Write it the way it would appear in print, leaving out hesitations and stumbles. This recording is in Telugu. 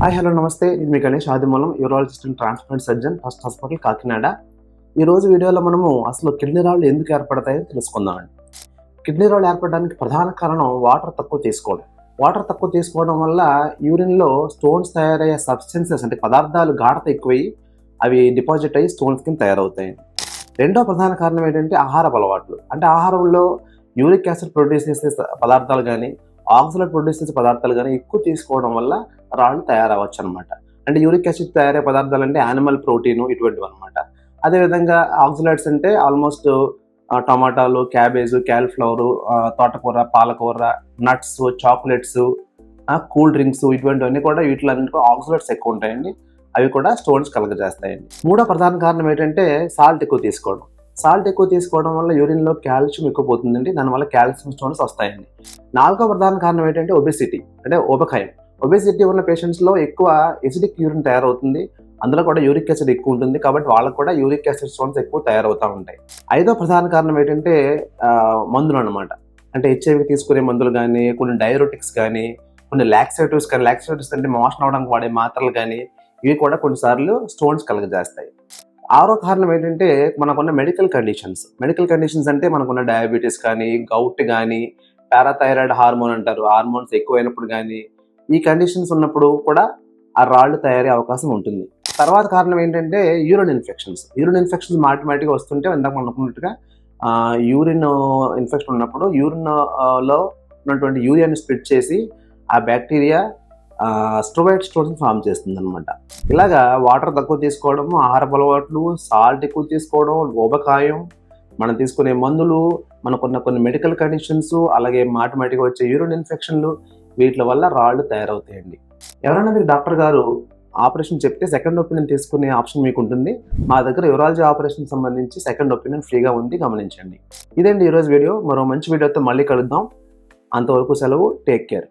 హాయ్ హలో నమస్తే. నేను మీ Ganesh Adimulam, urologist and transplant surgeon, first hospital Kakinada. ఈరోజు వీడియోలో మనము అసలు కిడ్నీ రాళ్ళు ఎందుకు ఏర్పడతాయో తెలుసుకుందామండి. కిడ్నీ రాళ్ళు ఏర్పడడానికి ప్రధాన కారణం వాటర్ తక్కువ తీసుకోవడం. వాటర్ తక్కువ తీసుకోవడం వల్ల యూరిన్లో స్టోన్స్ తయారయ్యే సబ్స్టెన్సెస్ అంటే పదార్థాలు గాఢత ఎక్కువయ్యి అవి డిపాజిట్ అయ్యి స్టోన్స్ కింద తయారవుతాయి. రెండో ప్రధాన కారణం ఏంటంటే ఆహారపు అలవాట్లు. అంటే ఆహారంలో యూరిక్ యాసిడ్ ప్రొడ్యూస్ చేసే పదార్థాలు కానీ ఆక్సిలేట్ ప్రొడ్యూస్ చేసే పదార్థాలు కానీ ఎక్కువ తీసుకోవడం వల్ల రాళ్ళు తయారవచ్చు అనమాట. అంటే యూరిక్ యాసిడ్ తయారయ్యే పదార్థాలు అంటే యానిమల్ ప్రోటీన్ ఇటువంటివి అనమాట. అదేవిధంగా ఆక్సిలేట్స్ అంటే ఆల్మోస్ట్ టమాటాలు, క్యాబేజ్, క్యాలీఫ్లవర్, తోటకూర, పాలకూర, నట్స్, చాక్లెట్స్, కూల్ డ్రింక్స్ ఇటువంటివన్నీ కూడా వీటిలో ఆక్సిలేట్స్ ఎక్కువ ఉంటాయండి. అవి కూడా స్టోన్స్ కలగజేస్తాయండి. మూడో ప్రధాన కారణం ఏంటంటే సాల్ట్ ఎక్కువ తీసుకోవడం. సాల్ట్ ఎక్కువ తీసుకోవడం వల్ల యూరిన్లో కాల్షియం ఎక్కువ పోతుందండి. దానివల్ల కాల్షియం స్టోన్స్ వస్తాయండి. నాలుగో ప్రధాన కారణం ఏంటంటే ఒబెసిటీ అంటే ఊబకాయం. ఒబెసిటీ ఉన్న పేషెంట్స్లో ఎక్కువ ఎసిడిక్ యూరిన్ తయారవుతుంది. అందులో కూడా యూరిక్ యాసిడ్ ఎక్కువ ఉంటుంది. కాబట్టి వాళ్ళకు కూడా యూరిక్ యాసిడ్ స్టోన్స్ ఎక్కువ తయారవుతూ ఉంటాయి. ఐదో ప్రధాన కారణం ఏంటంటే మందులు అనమాట. అంటే హెచ్ఐవి తీసుకునే మందులు కానీ, కొన్ని డయోరెటిక్స్ కానీ, కొన్ని లాక్సేటివ్స్ కానీ, లాక్సేటివ్స్ అంటే మోషన్ అవడానికి వాడే మాత్రలు కానీ, ఇవి కూడా కొన్నిసార్లు స్టోన్స్ కలగజేస్తాయి. ఆరో కారణం ఏంటంటే మనకున్న మెడికల్ కండిషన్స్ అంటే మనకున్న డయాబెటీస్ కానీ, గౌట్ కానీ, పారాథైరాయిడ్ హార్మోన్ అంటారు, హార్మోన్స్ ఎక్కువైనప్పుడు కానీ, ఈ కండిషన్స్ ఉన్నప్పుడు కూడా ఆ రాళ్ళు తయారయ్యే అవకాశం ఉంటుంది. తర్వాత కారణం ఏంటంటే యూరిన్ ఇన్ఫెక్షన్స్ మాటిమాటిగా వస్తుంటే ఇందాక మనం అనుకున్నట్టుగా యూరిన్ ఇన్ఫెక్షన్ ఉన్నప్పుడు యూరిన్లో ఉన్నటువంటి యూరియాని స్ప్లిట్ చేసి ఆ బ్యాక్టీరియా స్టోమైట్ స్టోన్స్ ఫామ్ చేస్తుంది అనమాట. ఇలాగా వాటర్ తక్కువ తీసుకోవడము, ఆహారపు అలవాట్లు, సాల్ట్ ఎక్కువ తీసుకోవడం, ఊబకాయం, మనం తీసుకునే మందులు, మనకున్న కొన్ని మెడికల్ కండిషన్స్, అలాగే మాటిమాటిగా వచ్చే యూరిన్ ఇన్ఫెక్షన్లు, వీటి వల్ల రాళ్ళు తయారవుతాయండి. ఎవరైనా మీకు డాక్టర్ గారు ఆపరేషన్ చెప్తే సెకండ్ ఒపీనియన్ తీసుకునే ఆప్షన్ మీకు ఉంటుంది. మా దగ్గర యూరాలజీ ఆపరేషన్ సంబంధించి సెకండ్ ఒపీనియన్ ఫ్రీగా ఉంది, గమనించండి. ఇదండి ఈరోజు వీడియో. మరో మంచి వీడియోతో మళ్ళీ కలుద్దాం. అంతవరకు సెలవు. Take care.